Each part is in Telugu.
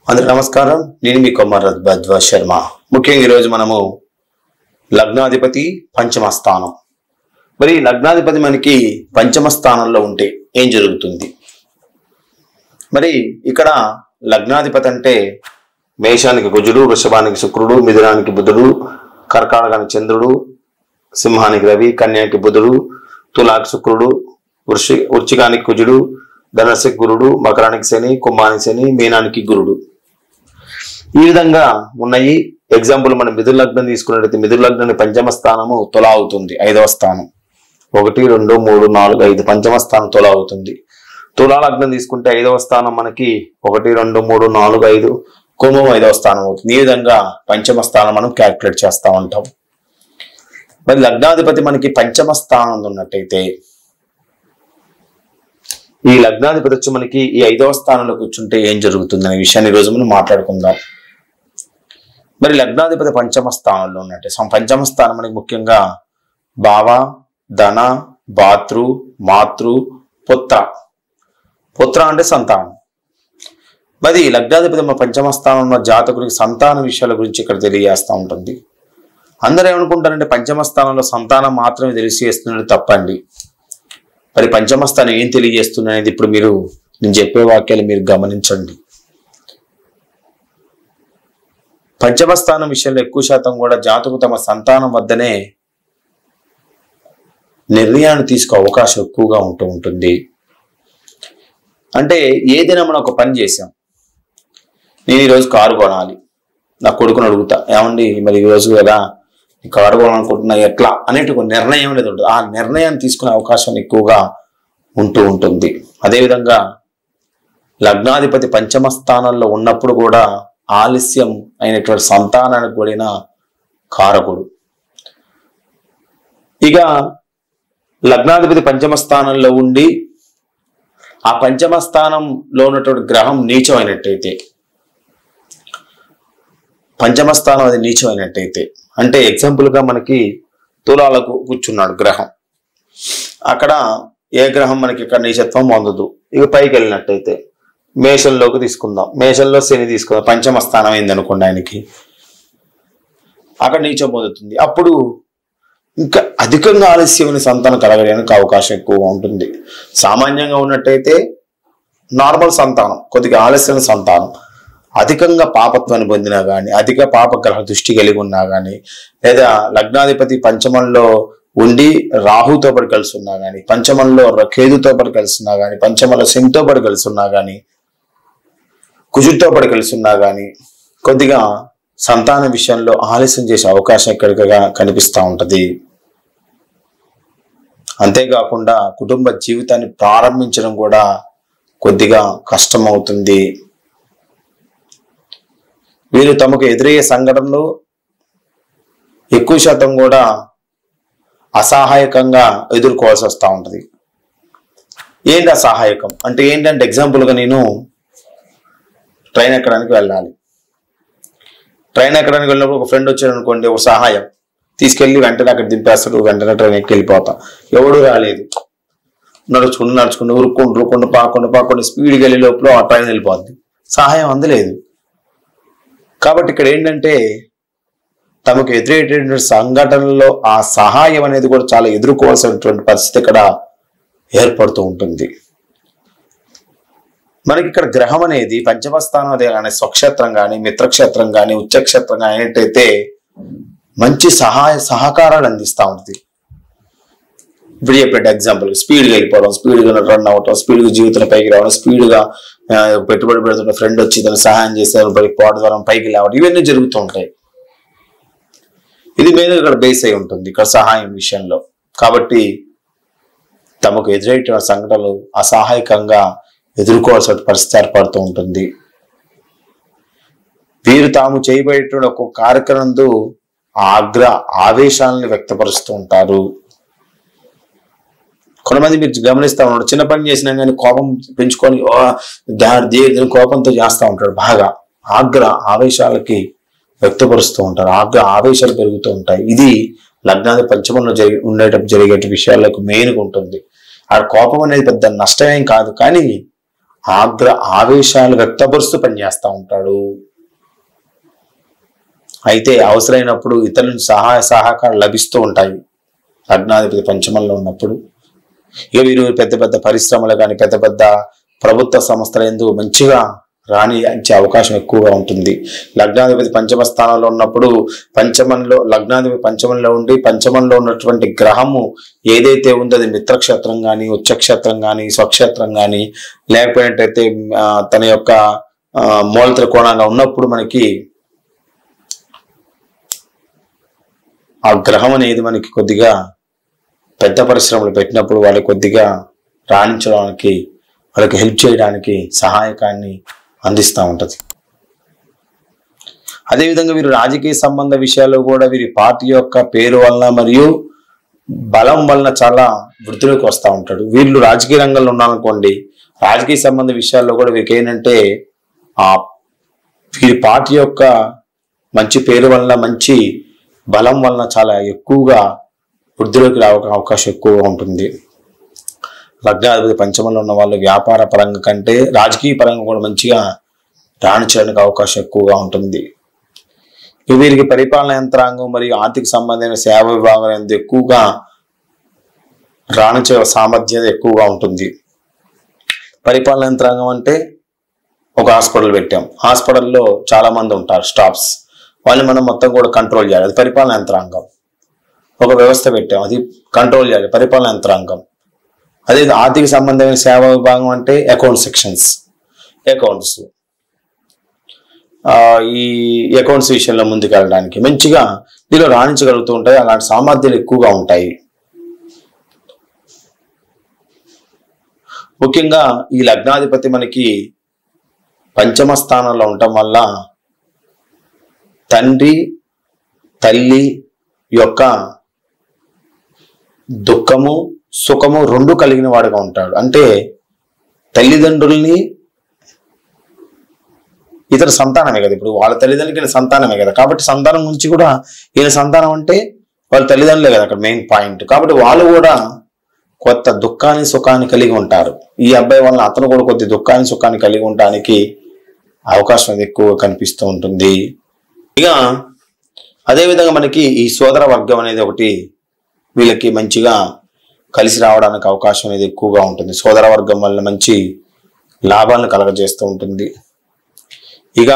అందరికీ నమస్కారం. నేను మీ కుమార్ భద్వాజ్ శర్మ. ముఖ్యంగా ఈరోజు మనము లగ్నాధిపతి పంచమ స్థానం. మరి లగ్నాధిపతి మనకి పంచమ స్థానంలో ఉంటే ఏం జరుగుతుంది? మరి ఇక్కడ లగ్నాధిపతి అంటే మేషానికి కుజుడు, వృషభానికి శుక్రుడు, మిథునానికి బుధుడు, కర్కాటకానికి చంద్రుడు, సింహానికి రవి, కన్యాకి బుధుడు, తులాకి శుక్రుడు, వృశ్చికానికి కుజుడు, ధనస్సుకి గురుడు, మకరానికి శని, కుంభానికి శని, మీనానికి గురుడు. ఈ విధంగా ఉన్నాయి. ఎగ్జాంపుల్ మనం మిథున లగ్నం తీసుకున్నట్లయితే మిథున లగ్నాన్ని పంచమ స్థానము తులా అవుతుంది, 5వ స్థానం. 1, 2, 3, 4, 5 పంచమ స్థానం తులా అవుతుంది. తులా లగ్నం తీసుకుంటే 5వ స్థానం మనకి 1, 2, 3, 4, 5, కుంభం 5వ స్థానం అవుతుంది. ఈ విధంగా పంచమ స్థానం మనం క్యాల్కులేట్ చేస్తూ ఉంటాం. మరి లగ్నాధిపతి మనకి పంచమ స్థానం ఉన్నట్టయితే ఈ లగ్నాధిపతి వచ్చి మనకి ఈ 5వ స్థానంలో కూర్చుంటే ఏం జరుగుతుంది అనే విషయాన్ని ఈరోజు మనం మాట్లాడుకుందాం. మరి లగ్నాధిపతి పంచమ స్థానంలో ఉన్నట్టే పంచమ స్థానం మనకి ముఖ్యంగా భావ, ధన, భాతృ, మాతృ, పుత్ర అంటే సంతానం. మరి లగ్నాధిపతి మన పంచమ స్థానంలో జాతకుడికి సంతాన విషయాల గురించి ఇక్కడ తెలియజేస్తూ ఉంటుంది. అందరూ ఏమనుకుంటారంటే పంచమ స్థానంలో సంతానం మాత్రమే తెలియజేస్తున్నది తప్పండి. మరి పంచమ స్థానం ఏం తెలియజేస్తుంది అనేది ఇప్పుడు నేను చెప్పే వాక్యాలు మీరు గమనించండి. పంచమ స్థానం విషయంలో ఎక్కువ శాతం కూడా జాతకు తమ సంతానం వద్దనే నిర్ణయాన్ని తీసుకో అవకాశం ఎక్కువగా ఉంటుంది. అంటే ఏదైనా మనం ఒక పని చేసాం, నేను ఈరోజు కారు కొనాలి, నా కొడుకుని అడుగుతా, ఏమండి మరి ఈరోజు కదా కారు కొనాలనుకుంటున్నా ఎట్లా అనేటి ఒక నిర్ణయం అనేది ఉంటుంది. ఆ నిర్ణయాన్ని తీసుకునే అవకాశం ఎక్కువగా ఉంటుంది. అదేవిధంగా లగ్నాధిపతి పంచమ స్థానంలో ఉన్నప్పుడు కూడా ఆలస్యం అయినటువంటి సంతానానికి కూడిన కారకుడు. ఇక లగ్నాధిపతి పంచమ స్థానంలో ఉండి ఆ పంచమ స్థానంలో ఉన్నటువంటి గ్రహం నీచమైనట్టయితే, పంచమ స్థానం అది నీచమైనట్టయితే అంటే ఎగ్జాంపుల్గా మనకి తులాలకు కూర్చున్నాడు గ్రహం, అక్కడ ఏ గ్రహం మనకి ఇక్కడ నీచత్వం పొందదు. ఇక పైకి వెళ్ళినట్టయితే మేషంలోకి తీసుకుందాం, మేషంలో శని తీసుకుందాం, పంచమ స్థానం అయింది అనుకోండి ఆయనకి, అక్కడ నీచం పొందుతుంది. అప్పుడు ఇంకా అధికంగా ఆలస్యమైన సంతానం కలగడానికి అవకాశం ఎక్కువగా ఉంటుంది. సామాన్యంగా ఉన్నట్టయితే నార్మల్ సంతానం, కొద్దిగా ఆలస్యమైన సంతానం, అధికంగా పాపత్వాన్ని పొందినా కానీ, అధిక పాపగ్రహ దృష్టి కలిగి ఉన్నా కానీ, లేదా లగ్నాధిపతి పంచమంలో ఉండి రాహుతో పాటు కలిసి ఉన్నా కానీ, పంచమంలో కేతుతో పాటు కలిసి ఉన్నా కానీ, పంచమంలో శనితో పాటు కలిసి ఉన్నా కానీ, కుజుడితో పాటు కలిసి ఉన్నా కానీ కొద్దిగా సంతాన విషయంలో ఆలస్యం చేసే అవకాశం ఎక్కడికగా కనిపిస్తూ ఉంటది. అంతేకాకుండా కుటుంబ జీవితాన్ని ప్రారంభించడం కూడా కొద్దిగా కష్టమవుతుంది. వీరు తమకు ఎదురయ్యే సంఘటనలు ఎక్కువ శాతం కూడా అసహాయకంగా ఎదుర్కోవాల్సి వస్తూ ఉంటుంది. ఏంటి అసహాయకం అంటే ఏంటంటే ఎగ్జాంపుల్గా నేను ట్రైన్ ఎక్కడానికి వెళ్ళాలి. ట్రైన్ ఎక్కడానికి వెళ్ళినప్పుడు ఒక ఫ్రెండ్ వచ్చాడు అనుకోండి, ఒక సహాయం తీసుకెళ్ళి వెంటనే అక్కడ దింపేస్తాడు, వెంటనే ట్రైన్ ఎక్కి వెళ్ళిపోతా. ఎవడు రాలేదు, నడుచుకుంటూ ఉరుక్కుంటూ పాకుండా స్పీడ్కి వెళ్ళే లోపల ఆ ట్రైన్ వెళ్ళిపోద్ది, సహాయం అందలేదు. కాబట్టి ఇక్కడ ఏంటంటే తమకు ఎదురయ్యేటువంటి సంఘటనలో ఆ సహాయం అనేది కూడా చాలా ఎదుర్కోవాల్సినటువంటి పరిస్థితి ఇక్కడ ఏర్పడుతూ ఉంటుంది. మనకి ఇక్కడ గ్రహం అనేది పంచమ స్థానం అదే కానీ స్వక్షేత్రం కానీ, మిత్రక్షేత్రం కానీ, ఉచ్చక్షేత్రం కానీ అయినట్టయితే మంచి సహకారాలు అందిస్తూ ఉంటుంది. ఇప్పుడు చెప్పండి ఎగ్జాంపుల్, స్పీడ్గా వెళ్ళిపోవడం, స్పీడ్గా రన్ అవ్వడం, స్పీడ్గా జీవితంలో పైకి రావడం, స్పీడ్గా పెట్టుబడి పెడుతున్న ఫ్రెండ్ వచ్చి దాన్ని సహాయం చేస్తారు, పోవడం ద్వారా పైకి లేవడం, ఇవన్నీ జరుగుతూ ఉంటాయి. ఇది మెయిన్ ఇక్కడ బేస్ అయి ఉంటుంది ఇక్కడ సహాయం విషయంలో. కాబట్టి తమకు ఎదురయ్యే సంఘటనలు అసహాయకంగా ఎదుర్కోవాల్సిన పరిస్థితి ఏర్పడుతూ ఉంటుంది. వీరు తాము చేయబడేటువంటి ఒక్కొక్క కార్యక్రమంతో ఆవేశాలను వ్యక్తపరుస్తూ ఉంటారు. కొంతమంది మీరు గమనిస్తూ ఉంటారు, చిన్న పని చేసినా కానీ కోపం పెంచుకొని కోపంతో చేస్తూ ఉంటాడు, బాగా ఆవేశాలకి వ్యక్తపరుస్తూ ఉంటారు, ఆవేశాలు పెరుగుతూ ఉంటాయి. ఇది లగ్నాది పంచమంలో ఉండేటప్పుడు జరిగే విషయాలకు మెయిన్గా ఉంటుంది. ఆ కోపం అనేది పెద్ద నష్టమేం కాదు, కానీ ఆవేశాలు వ్యక్తపరుస్తూ పనిచేస్తూ ఉంటాడు. అయితే అవసరమైనప్పుడు ఇతరుల నుంచి సహాయ సహకారాలు లభిస్తూ ఉంటాయి లగ్నాధిపతి పంచమంలో ఉన్నప్పుడు. ఇక వీరు పెద్ద పెద్ద పరిశ్రమలు కానీ పెద్ద పెద్ద ప్రభుత్వ సంస్థల యందు మంచిగా రాణించే అవకాశం ఎక్కువగా ఉంటుంది. లగ్నాధిపతి పంచమ స్థానంలో ఉన్నప్పుడు లగ్నాధిపతి పంచమంలో ఉండి పంచమంలో ఉన్నటువంటి గ్రహము ఏదైతే ఉందో అది మిత్రక్షేత్రం కానీ ఉచ్చక్షేత్రం కానీ స్వక్షేత్రం కానీ లేకపోయినట్టయితే తన యొక్క మూల త్రికోణంగా ఉన్నప్పుడు మనకి ఆ గ్రహం అనేది మనకి కొద్దిగా పెద్ద పరిశ్రమలు పెట్టినప్పుడు వాళ్ళకి కొద్దిగా రాణించడానికి వాళ్ళకి హెల్ప్ చేయడానికి సహాయకాన్ని అందిస్తూ ఉంటుంది. అదేవిధంగా వీరు రాజకీయ సంబంధ విషయాల్లో కూడా వీరి పార్టీ యొక్క పేరు వలన మరియు బలం వలన చాలా వృద్ధిలోకి వస్తూ ఉంటాడు. వీళ్ళు రాజకీయ రంగంలో ఉన్నారనుకోండి, రాజకీయ సంబంధ విషయాల్లో కూడా వీరికి ఏంటంటే వీరి పార్టీ యొక్క మంచి పేరు వలన మంచి బలం వలన చాలా ఎక్కువగా వృద్ధిలోకి రావడానికి అవకాశం ఎక్కువగా ఉంటుంది. లగ్నాధిపతి పంచమంలో ఉన్న వాళ్ళు వ్యాపార పరంగా కంటే రాజకీయ పరంగా కూడా మంచిగా రాణించడానికి అవకాశం ఎక్కువగా ఉంటుంది. వీరికి పరిపాలన యంత్రాంగం మరియు ఆర్థిక సంబంధమైన సేవ విభాగం ఎందు ఎక్కువగా రాణించే సామర్థ్యత ఎక్కువగా ఉంటుంది. పరిపాలన యంత్రాంగం అంటే ఒక హాస్పిటల్ పెట్టాం, హాస్పిటల్లో చాలా మంది ఉంటారు స్టాఫ్స్, వాళ్ళని మనం మొత్తం కూడా కంట్రోల్ చేయాలి, అది పరిపాలన యంత్రాంగం. ఒక వ్యవస్థ పెట్టాం, అది కంట్రోల్ చేయాలి, పరిపాలన యంత్రాంగం. అదే ఆర్థిక సంబంధమైన సేవా విభాగం అంటే అకౌంట్ సెక్షన్స్, అకౌంట్స్. ఈ అకౌంట్స్ విషయంలో ముందుకు వెళ్ళడానికి మంచిగా దీనిలో రాణించగలుగుతూ ఉంటాయి, అలాంటి సామర్థ్యాలు ఎక్కువగా ఉంటాయి. ముఖ్యంగా ఈ లగ్నాధిపతి మనకి పంచమ స్థానంలో ఉండటం వల్ల తండ్రి తల్లి యొక్క దుఃఖము సుఖము రెండు కలిగిన వాడుగా ఉంటాడు. అంటే తల్లిదండ్రుల్ని ఇతర సంతానమే కదా, ఇప్పుడు వాళ్ళ తల్లిదండ్రులకి సంతానమే కదా, కాబట్టి సంతానం గురించి కూడా ఈయన సంతానం అంటే వాళ్ళ తల్లిదండ్రులే కదా అక్కడ మెయిన్ పాయింట్. కాబట్టి వాళ్ళు కూడా కొత్త దుఃఖాన్ని సుఖాన్ని కలిగి ఉంటారు. ఈ అబ్బాయి వల్ల అతను కూడా కొద్ది దుఃఖాన్ని సుఖాన్ని కలిగి ఉండడానికి అవకాశం ఎక్కువ కనిపిస్తూ ఉంటుంది. ఇక అదేవిధంగా మనకి ఈ సోదర వర్గం అనేది ఒకటి వీళ్ళకి మంచిగా కలిసి రావడానికి అవకాశం అనేది ఎక్కువగా ఉంటుంది. సోదర వర్గం వల్ల మంచి లాభాలను కలగజేస్తూ ఉంటుంది. ఇక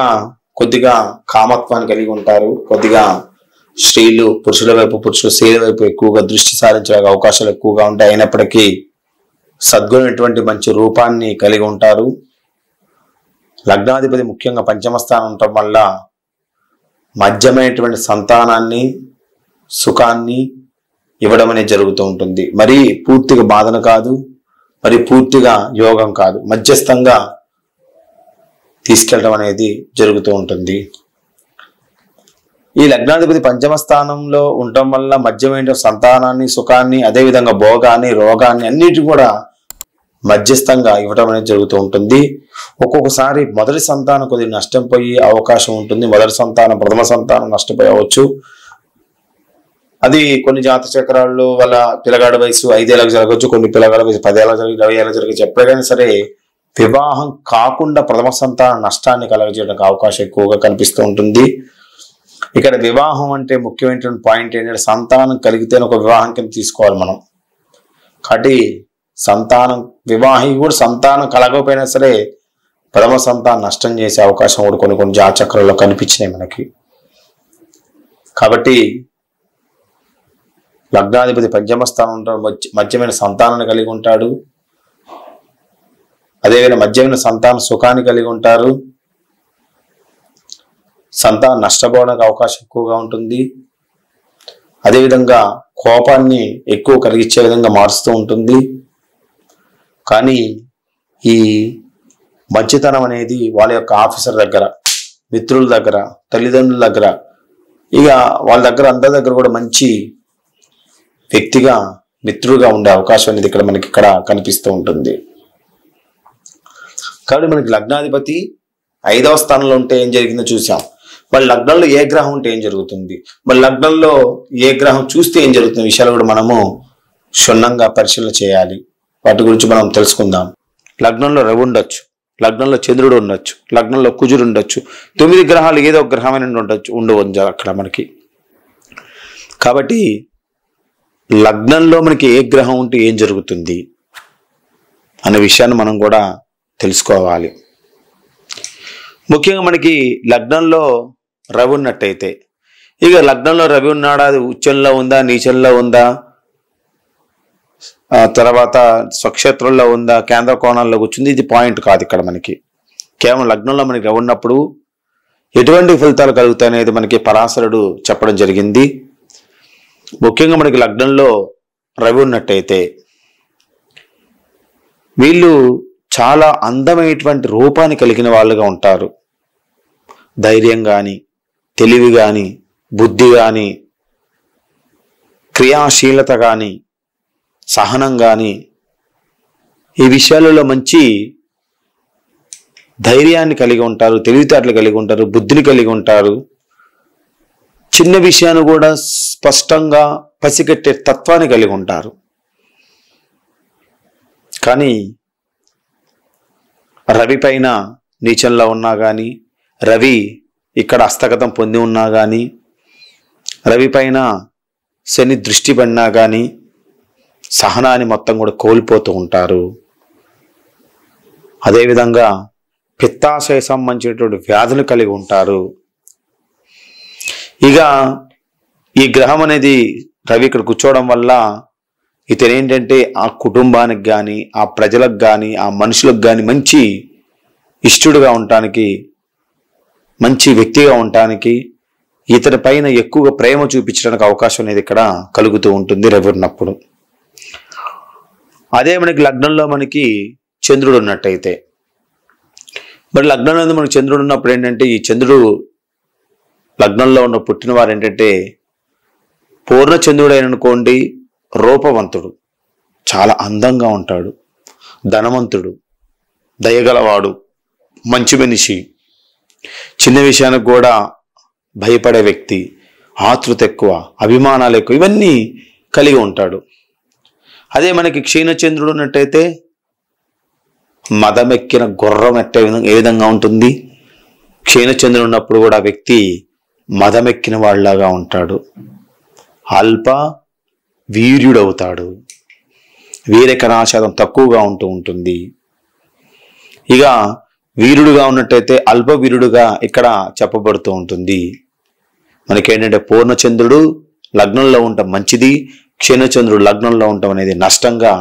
కొద్దిగా కామత్వాన్ని కలిగి ఉంటారు, కొద్దిగా స్త్రీలు పురుషుల వైపు పురుషులు స్త్రీల వైపు ఎక్కువగా దృష్టి సారించడానికి అవకాశాలు ఎక్కువగా ఉంటాయి. అయినప్పటికీ సద్గుణమైనటువంటి మంచి రూపాన్ని కలిగి ఉంటారు. లగ్నాధిపతి ముఖ్యంగా పంచమ స్థానం ఉండటం వల్ల మధ్యమైనటువంటి సంతానాన్ని సుఖాన్ని ఇవ్వడం అనేది జరుగుతూ ఉంటుంది. మరి పూర్తిగా బాధన కాదు, మరి పూర్తిగా యోగం కాదు, మధ్యస్థంగా తీసుకెళ్ళడం అనేది జరుగుతూ ఉంటుంది. ఈ లగ్నాధిపతి పంచమ స్థానంలో ఉండటం వల్ల మధ్యమైన సంతానాన్ని సుఖాన్ని అదేవిధంగా భోగాన్ని రోగాన్ని అన్నిటి కూడా మధ్యస్థంగా ఇవ్వడం అనేది జరుగుతూ ఉంటుంది. ఒక్కొక్కసారి మొదటి సంతానం కొద్దిగా నష్టం పోయే అవకాశం ఉంటుంది. మొదటి సంతానం ప్రథమ సంతానం నష్టపోయవచ్చు. అది కొన్ని జాతక చక్రాల్లో వాళ్ళ పిల్లగాడి వయసు 5 ఏళ్ళకి జరగవచ్చు, కొన్ని పిల్లగాడి వయసు 10 ఏళ్ళకి జరగచ్చు, 20 ఏళ్ళకి జరగచ్చు. ఎప్పుడైనా సరే వివాహం కాకుండా ప్రథమ సంతాన నష్టాన్ని కలగజేయడానికి అవకాశం ఎక్కువగా కనిపిస్తూ ఉంటుంది. ఇక్కడ వివాహం అంటే ముఖ్యమైనటువంటి పాయింట్ ఏంటంటే సంతానం కలిగితేనే ఒక వివాహం కింద తీసుకోవాలి మనం. కాబట్టి సంతానం వివాహి కూడా సంతానం కలగకపోయినా సరే ప్రథమ సంతానం నష్టం చేసే అవకాశం కూడా కొన్ని జాతచక్రాల్లో కనిపించినాయి మనకి. కాబట్టి లగ్నాధిపతి పంచమ స్థానం ఉంటాడు, మధ్యమైన సంతానాన్ని కలిగి ఉంటాడు, అదేవిధంగా మధ్యమైన సంతాన సుఖాన్ని కలిగి ఉంటారు. సంతానం నష్టపోవడానికి అవకాశం ఎక్కువగా ఉంటుంది. అదేవిధంగా కోపాన్ని ఎక్కువ కలిగించే విధంగా మారుస్తూ ఉంటుంది. కానీ ఈ మంచితనం అనేది వాళ్ళ యొక్క ఆఫీసర్ దగ్గర, మిత్రుల దగ్గర, తల్లిదండ్రుల దగ్గర, ఇక వాళ్ళ దగ్గర అందరి దగ్గర కూడా మంచి వ్యక్తిగా మిత్రుగా ఉండే అవకాశం అనేది మనకి ఇక్కడ కనిపిస్తూ ఉంటుంది. కాబట్టి మనకి లగ్నాధిపతి 5వ స్థానంలో ఉంటే ఏం జరిగిందో చూసాం. మరి లగ్నంలో ఏ గ్రహం ఉంటే ఏం జరుగుతుంది, మరి లగ్నంలో ఏ గ్రహం చూస్తే ఏం జరుగుతుంది విషయాలు కూడా మనము క్షుణ్ణంగా పరిశీలన చేయాలి. వాటి గురించి మనం తెలుసుకుందాం. లగ్నంలో రవి ఉండొచ్చు, లగ్నంలో చంద్రుడు ఉండొచ్చు, లగ్నంలో కుజుడు ఉండొచ్చు, 9 గ్రహాలు ఏదో ఒక గ్రహమైన ఉండవచ్చు అక్కడ మనకి. కాబట్టి లగ్నంలో మనకి ఏ గ్రహం ఉంటే ఏం జరుగుతుంది అనే విషయాన్ని మనం కూడా తెలుసుకోవాలి. ముఖ్యంగా మనకి లగ్నంలో రవి ఉన్నట్టయితే, ఇక లగ్నంలో రవి ఉన్నాడా, అది ఉచ్చంలో ఉందా, నీచంలో ఉందా, తర్వాత స్వక్షేత్రంలో ఉందా, కేంద్ర కోణాల్లో కూర్చుంది, ఇది పాయింట్ కాదు ఇక్కడ మనకి. కేవలం లగ్నంలో మనకి రవి ఉన్నప్పుడు ఎటువంటి ఫలితాలు కలుగుతాయి అనేది మనకి పరాశరుడు చెప్పడం జరిగింది. ముఖ్యంగా మనకి లగ్నంలో రవి ఉన్నట్టయితే వీళ్ళు చాలా అందమైనటువంటి రూపాన్ని కలిగిన వాళ్ళుగా ఉంటారు. ధైర్యం కానీ, తెలివి కానీ, బుద్ధి కానీ, క్రియాశీలత కానీ, సహనం కానీ, ఈ విషయాలలో మంచి ధైర్యాన్ని కలిగి ఉంటారు, తెలివితేటలు కలిగి ఉంటారు, బుద్ధిని కలిగి ఉంటారు. చిన్న విషయాన్ని కూడా స్పష్టంగా పసిగట్టే తత్వాన్ని కలిగి ఉంటారు. కానీ రవి పైన నీచంలో ఉన్నా కానీ, రవి ఇక్కడ హస్తగతం పొంది ఉన్నా కానీ, రవి పైన శని దృష్టి పడినా కానీ సహనాన్ని మొత్తం కూడా కోల్పోతూ ఉంటారు. అదేవిధంగా పిత్తాశయ సంబంధించినటువంటి వ్యాధులు కలిగి ఉంటారు. ఇక ఈ గ్రహం అనేది రవి ఇక్కడ కూర్చోవడం వల్ల ఇతను ఏంటంటే ఆ కుటుంబానికి కానీ, ఆ ప్రజలకు కానీ, ఆ మనుషులకు కానీ మంచి ఇష్టడుగా ఉండటానికి, మంచి వ్యక్తిగా ఉండటానికి, ఇతని పైన ఎక్కువగా ప్రేమ చూపించడానికి అవకాశం అనేది ఇక్కడ కలుగుతూ ఉంటుంది రవి ఉన్నప్పుడు. అదే మనకి లగ్నంలో మనకి చంద్రుడు ఉన్నట్టయితే, మరి లగ్నంలో మనకి చంద్రుడు ఉన్నప్పుడు ఏంటంటే, ఈ చంద్రుడు లగ్నంలో ఉన్న పుట్టిన వారు ఏంటంటే పూర్ణ చంద్రుడు అయిననుకోండి, రూపవంతుడు, చాలా అందంగా ఉంటాడు, ధనవంతుడు, దయగలవాడు, మంచి మనిషి, చిన్న విషయానికి కూడా భయపడే వ్యక్తి, ఆతృత ఎక్కువ, అభిమానాలు ఎక్కువ, ఇవన్నీ కలిగి ఉంటాడు. అదే మనకి క్షీణచంద్రుడు ఉన్నట్టయితే మదమెక్కిన గుర్రం ఏ విధంగా ఉంటుంది, క్షీణచంద్రుడు ఉన్నప్పుడు కూడా వ్యక్తి మదమెక్కిన వాళ్ళలాగా ఉంటాడు, అల్ప వీర్యుడవుతాడు, వీరకణాశాతం తక్కువగా ఉంటుంది. ఇక వీరుడుగా ఉన్నట్టయితే అల్ప వీరుడుగా ఇక్కడ చెప్పబడుతూ ఉంటుంది. మనకేంటంటే పూర్ణచంద్రుడు లగ్నంలో ఉండటం మంచిది, క్షీణచంద్రుడు లగ్నంలో ఉండటం అనేది నష్టంగా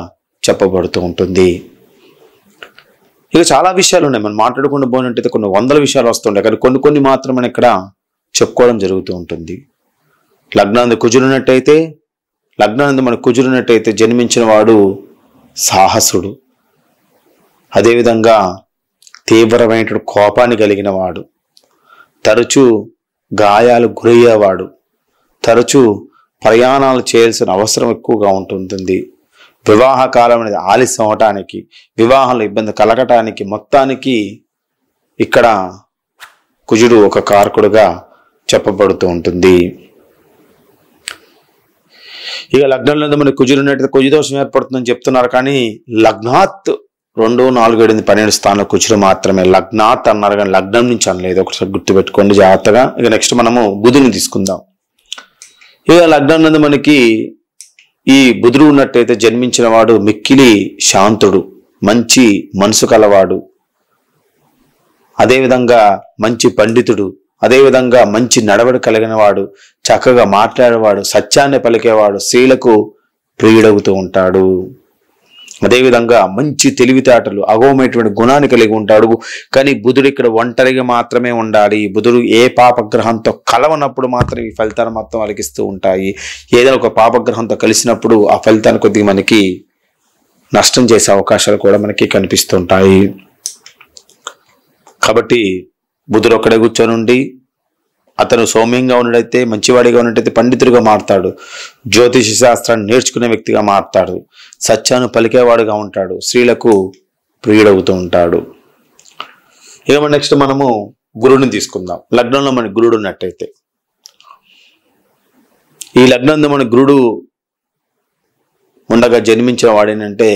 చెప్పబడుతూ ఉంటుంది. ఇక చాలా విషయాలు ఉన్నాయి, మనం మాట్లాడుకుంటూ పోయినట్టయితే కొన్ని వందల విషయాలు వస్తుంటాయి, కానీ కొన్ని మాత్రం మనం ఇక్కడ చెప్పుకోవడం జరుగుతూ ఉంటుంది. లగ్నాంది కుజురున్నట్టయితే, లగ్నాంది మన కుజురున్నట్టయితే జన్మించిన వాడు సాహసుడు, అదేవిధంగా తీవ్రమైన కోపాన్ని కలిగిన వాడు, తరచూ గాయాలు గురయ్యేవాడు, తరచూ ప్రయాణాలు చేయాల్సిన అవసరం ఎక్కువగా ఉంటుంది. వివాహ కాలం అనేది ఆలస్యం అవటానికి, వివాహంలో ఇబ్బంది కలగటానికి మొత్తానికి ఇక్కడ కుజుడు ఒక కారకుడుగా చెప్పబడుతూ ఉంటుంది. ఇక లగ్నంలో మనకి కుజుడు ఉన్నట్టయితే కుజుదోషం ఏర్పడుతుందని చెప్తున్నారు, కానీ లగ్నాత్ 2, 4, 7, 12 స్థానంలో కుజుడు మాత్రమే. లగ్నాత్ అన్నారు కానీ లగ్నం నుంచి అనలేదు, ఒకసారి గుర్తుపెట్టుకోండి జాగ్రత్తగా. ఇక నెక్స్ట్ మనము బుధుని తీసుకుందాం. ఇక లగ్నం నందు మనకి ఈ బుధుడు ఉన్నట్టయితే జన్మించిన వాడు మిక్కిలి శాంతుడు, మంచి మనసు కలవాడు, అదేవిధంగా మంచి పండితుడు, అదేవిధంగా మంచి నడవడి కలిగిన వాడు, చక్కగా మాట్లాడేవాడు, సత్యాన్ని పలికేవాడు, స్త్రీలకు ప్రియుడవుతూ ఉంటాడు. అదేవిధంగా మంచి తెలివితేటలు, అగోమైనటువంటి గుణాన్ని కలిగి ఉంటాడు. కానీ బుధుడు ఇక్కడ ఒంటరిగా మాత్రమే ఉండాలి. బుధుడు ఏ పాపగ్రహంతో కలవనప్పుడు మాత్రం ఈ ఫలితాన్ని మొత్తం అలిగిస్తూ ఉంటాయి. ఏదైనా ఒక పాపగ్రహంతో కలిసినప్పుడు ఆ ఫలితాన్ని కొద్దిగా మనకి నష్టం చేసే అవకాశాలు కూడా మనకి కనిపిస్తుంటాయి. కాబట్టి బుధుడు ఒక్కడే కూర్చొని ఉండి అతను సౌమ్యంగా ఉన్నట్టయితే, మంచివాడిగా ఉన్నట్టయితే పండితుడిగా మారుతాడు, జ్యోతిష శాస్త్రాన్ని నేర్చుకునే వ్యక్తిగా మారుతాడు, సత్యాన్ని పలికేవాడుగా ఉంటాడు, స్త్రీలకు ప్రియుడవుతూ ఉంటాడు. ఇక నెక్స్ట్ మనము గురుడిని తీసుకుందాం. లగ్నంలో మన గురుడు ఉన్నట్టయితే, ఈ లగ్నంలో మన గురుడు ఉండగా జన్మించిన వాడేనంటే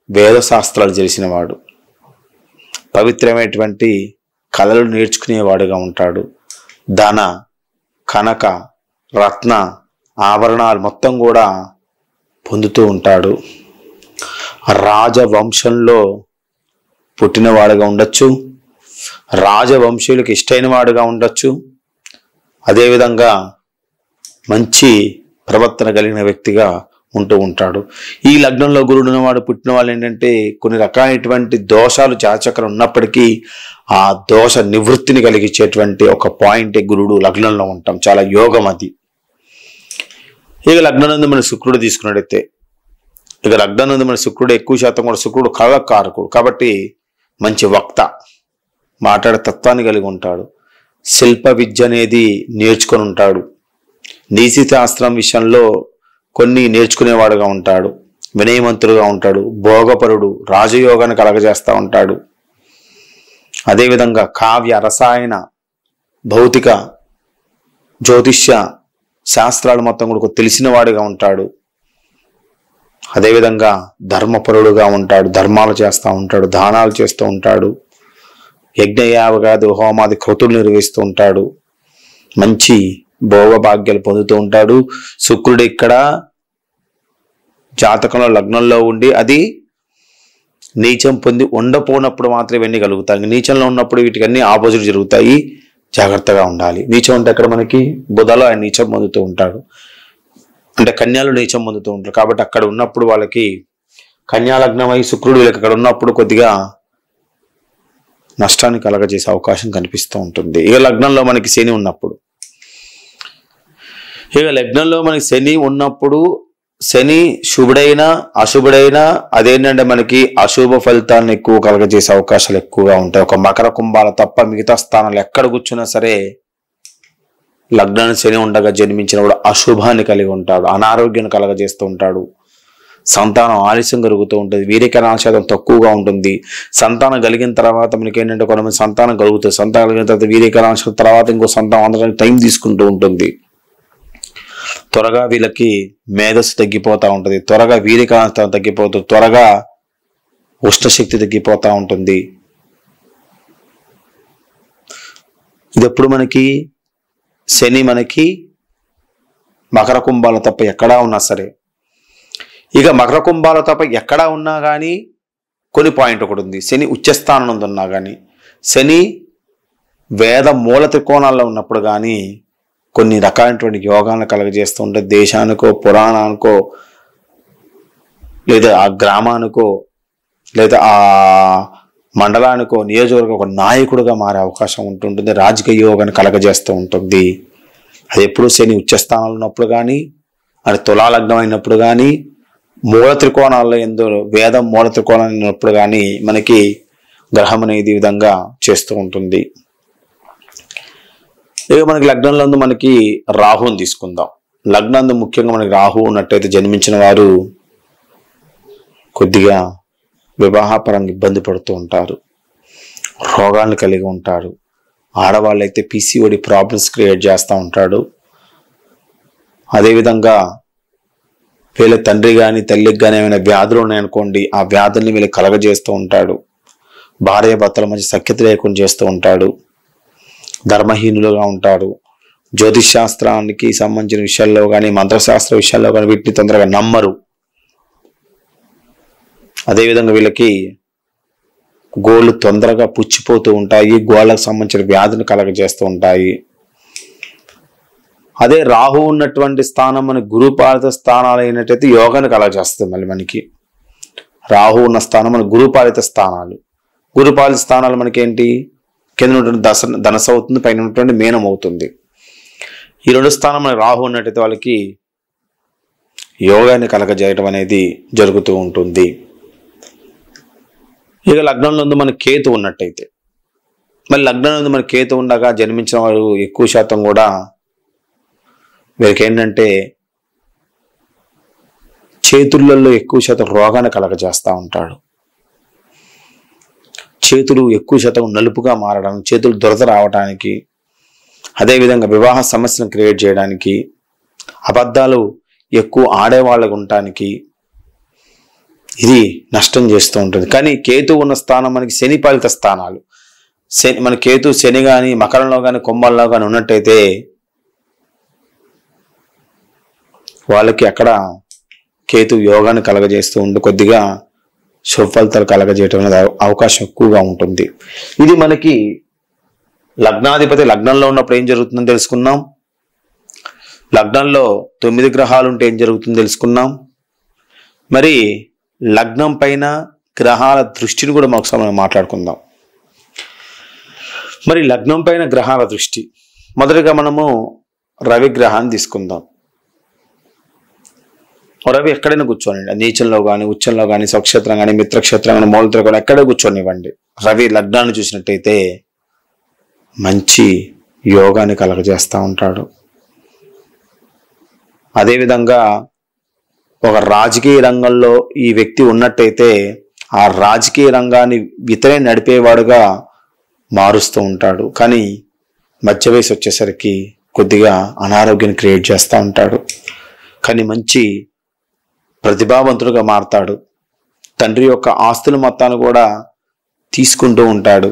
వేద శాస్త్రాలు తెలిసిన వాడు, పవిత్రమైనటువంటి కళలు నేర్చుకునేవాడుగా ఉంటాడు. ధన కనక రత్న ఆభరణాలు మొత్తం కూడా పొందుతూ ఉంటాడు. రాజవంశంలో పుట్టినవాడుగా ఉండొచ్చు, రాజవంశీయులకు ఇష్టమైన వాడుగా ఉండొచ్చు. అదేవిధంగా మంచి ప్రవర్తన కలిగిన వ్యక్తిగా ఉంటూ ఉంటాడు. ఈ లగ్నంలో గురుడు ఉన్నవాడు పుట్టిన వాళ్ళు ఏంటంటే కొన్ని రకాలైనటువంటి దోషాలు జాతచక్రం ఉన్నప్పటికీ ఆ దోష నివృత్తిని కలిగించేటువంటి ఒక పాయింట్ గురుడు లగ్నంలో ఉంటాం. చాలా యోగం అది. ఇక లగ్నం నుండి మన శుక్రుడు తీసుకున్నట్టయితే, ఇక లగ్నం నుండి మన శుక్రుడు ఎక్కువ శాతం కూడా శుక్రుడు కళకారకుడు కాబట్టి మంచి వక్త, మాట్లాడే తత్వాన్ని కలిగి ఉంటాడు. శిల్ప విద్య అనేది నేర్చుకొని ఉంటాడు. నీతి శాస్త్రం విషయంలో కొన్ని నేర్చుకునేవాడుగా ఉంటాడు. వినయవంతుడుగా ఉంటాడు. భోగపరుడు, రాజయోగాన్ని కలగజేస్తూ ఉంటాడు. అదేవిధంగా కావ్య రసాయన భౌతిక జ్యోతిష్య శాస్త్రాలు మొత్తం కూడా తెలిసిన వాడిగా ఉంటాడు. అదేవిధంగా ధర్మపరుడుగా ఉంటాడు. ధర్మాలు చేస్తూ ఉంటాడు. దానాలు చేస్తూ ఉంటాడు. యజ్ఞయాగాది హోమాది క్రతులు నిర్వహిస్తూ ఉంటాడు. మంచి భోగభాగ్యాలు పొందుతూ ఉంటాడు. శుక్రుడు ఇక్కడ జాతకంలో లగ్నంలో ఉండి అది నీచం పొంది ఉండపోనప్పుడు మాత్రం ఇవన్నీ కలుగుతాయి. నీచంలో ఉన్నప్పుడు వీటికి అన్ని ఆపోజిట్ జరుగుతాయి. జాగ్రత్తగా ఉండాలి. నీచం అంటే అక్కడ మనకి బుధలో ఆయన నీచం పొందుతూ ఉంటాడు, అంటే కన్యాలు నీచం పొందుతూ ఉంటారు. కాబట్టి అక్కడ ఉన్నప్పుడు వాళ్ళకి కన్యా లగ్నం అయి శుక్రుడు వీళ్ళకి అక్కడ ఉన్నప్పుడు కొద్దిగా నష్టాన్ని కలగజేసే అవకాశం కనిపిస్తూ ఉంటుంది. ఇక లగ్నంలో మనకి శని ఉన్నప్పుడు, ఇక లగ్నంలో మనకి శని ఉన్నప్పుడు శని శుభుడైనా అశుభుడైనా అదేంటంటే మనకి అశుభ ఫలితాలను ఎక్కువ కలగజేసే అవకాశాలు ఎక్కువగా ఉంటాయి. ఒక మకర కుంభాల తప్ప మిగతా స్థానాలు ఎక్కడ కూర్చున్నా సరే లగ్నాన్ని శని ఉండగా జన్మించినప్పుడు అశుభాన్ని కలిగి ఉంటాడు. అనారోగ్యాన్ని కలగజేస్తూ ఉంటాడు. సంతానం ఆలస్యం కలుగుతూ ఉంటుంది. వీర్యకణాల శాతం తక్కువగా ఉంటుంది. సంతానం కలిగిన తర్వాత మనకి ఏంటంటే కొంతమంది సంతానం కలుగుతుంది. సంతానం కలిగిన తర్వాత వీర్యకణాల శాతం తర్వాత ఇంకో సంతానం అందడానికి టైం తీసుకుంటూ ఉంటుంది. త్వరగా వీళ్ళకి మేధస్సు తగ్గిపోతూ ఉంటుంది. త్వరగా వీర్యకణాల తగ్గిపోతుంది. త్వరగా ఉష్ణశక్తి తగ్గిపోతూ ఉంటుంది. ఇది ఎప్పుడు మనకి శని మనకి మకర కుంభాల తప్ప ఎక్కడా ఉన్నా సరే, ఇక మకర కుంభాల తప్ప ఎక్కడా ఉన్నా కానీ కొన్ని పాయింట్ ఒకటి ఉంది. శని ఉచ్చస్థానం నందు ఉన్నా కానీ, శని వేద మూల త్రికోణాల్లో ఉన్నప్పుడు కానీ కొన్ని రకాలైనటువంటి యోగాలను కలగజేస్తూ ఉంటే దేశానికో పురాణానికో లేదా ఆ గ్రామానికో లేదా ఆ మండలానికో నియోజకవర్గ ఒక నాయకుడిగా మారే అవకాశం ఉంటుంటుంది. రాజకీయ యోగాన్ని కలగజేస్తూ ఉంటుంది. అది ఎప్పుడు శని ఉచ్చస్థానంలో ఉన్నప్పుడు కానీ, అది తులాలగ్నం అయినప్పుడు కానీ, మూల త్రికోణాల్లో ఎందులో వేదం మూల త్రికోణాలు ఉన్నప్పుడు కానీ మనకి గ్రహం అనేది ఈ విధంగా చేస్తూ ఉంటుంది. ఇక మనకి లగ్నంలో మనకి రాహుని తీసుకుందాం. లగ్నంలో ముఖ్యంగా మనకి రాహు ఉన్నట్టయితే జన్మించిన వారు కొద్దిగా వివాహపరంగా ఇబ్బంది పడుతూ ఉంటారు. రోగాలను కలిగి ఉంటారు. ఆడవాళ్ళు అయితే పిసిఓడి ప్రాబ్లమ్స్ క్రియేట్ చేస్తూ ఉంటాడు. అదేవిధంగా వీళ్ళ తండ్రి కానీ తల్లికి కానీ ఏమైనా వ్యాధులు ఉన్నాయనుకోండి, ఆ వ్యాధుల్ని వీళ్ళు కలగజేస్తూ ఉంటాడు. భార్య భర్తల మధ్య సఖ్యత లేకుండా చేస్తూ ఉంటాడు. ధర్మహీనులుగా ఉంటారు. జ్యోతిష్ శాస్త్రానికి సంబంధించిన విషయాల్లో కానీ మంత్రశాస్త్ర విషయాల్లో కానీ వీటిని తొందరగా నమ్మరు. అదేవిధంగా వీళ్ళకి గోళ్ళు తొందరగా పుచ్చిపోతూ ఉంటాయి. గోళ్ళకు సంబంధించిన వ్యాధులు కలగజేస్తూ ఉంటాయి. అదే రాహు ఉన్నటువంటి స్థానం మన గురుపాలిత స్థానాలు అయినట్టయితే యోగాన్ని కలగజేస్తుంది. మళ్ళీ మనకి రాహు ఉన్న స్థానం మన గురుపాలిత స్థానాలు. గురుపాలిత స్థానాలు మనకి ఏంటి, కింద ఉన్నటువంటి ధనస్సు అవుతుంది, పైన ఉన్నటువంటి మీనం అవుతుంది. ఈ రెండు స్థానం మన రాహు ఉన్నట్టయితే వాళ్ళకి యోగాన్ని కలగజేయడం అనేది జరుగుతూ ఉంటుంది. ఇక లగ్నంలో మన కేతు ఉన్నట్టయితే, మరి లగ్నంలో మన కేతు ఉండగా జన్మించిన వారు ఎక్కువ శాతం కూడా వీరికి ఏంటంటే చేతులలో ఎక్కువ శాతం రోగాన్ని కలగజేస్తూ ఉంటాడు. చేతులు ఎక్కువ శాతం నలుపుగా మారడం, చేతులు దురద రావడానికి, అదేవిధంగా వివాహ సమస్యను క్రియేట్ చేయడానికి, అబద్ధాలు ఎక్కువ ఆడేవాళ్ళకు ఉండటానికి, ఇది నష్టం చేస్తూ ఉంటుంది. కానీ కేతు ఉన్న స్థానం మనకి శని పాలిత స్థానాలు. మన కేతు శని కానీ మకరంలో కానీ కుంభంలో కానీ ఉన్నట్టయితే వాళ్ళకి అక్కడ కేతు యోగాన్ని కలగజేస్తూ ఉండి కొద్దిగా శుభ ఫలితాలు కలగజేయటం అనేది అవకాశం ఎక్కువగా ఉంటుంది. ఇది మనకి లగ్నాధిపతి లగ్నంలో ఉన్నప్పుడు ఏం జరుగుతుందని తెలుసుకున్నాం. లగ్నంలో 9 గ్రహాలు ఉంటే ఏం జరుగుతుందో తెలుసుకున్నాం. మరి లగ్నం పైన గ్రహాల దృష్టిని కూడా మనం మాట్లాడుకుందాం. మరి లగ్నం పైన గ్రహాల దృష్టి, మొదటిగా మనము రవి గ్రహాన్ని తీసుకుందాం. రవి ఎక్కడైనా కూర్చోనండి, నీచంలో కానీ ఉచ్చంలో కానీ స్వక్షేత్రం కానీ మిత్రక్షేత్రం కానీ మూలత్రం కానీ ఎక్కడే కూర్చోనివ్వండి. రవి లగ్నాన్ని చూసినట్టయితే మంచి యోగాన్ని కలగజేస్తూ ఉంటాడు. అదేవిధంగా ఒక రాజకీయ రంగంలో ఈ వ్యక్తి ఉన్నట్టయితే ఆ రాజకీయ రంగాన్ని ఇతరే నడిపేవాడుగా మారుస్తూ ఉంటాడు. కానీ మధ్య వయసు వచ్చేసరికి కొద్దిగా అనారోగ్యాన్ని క్రియేట్ చేస్తూ ఉంటాడు. కానీ మంచి ప్రతిభావంతుడుగా మారతాడు. తండ్రి యొక్క ఆస్తుల మొత్తాన్ని కూడా తీసుకుంటూ ఉంటాడు.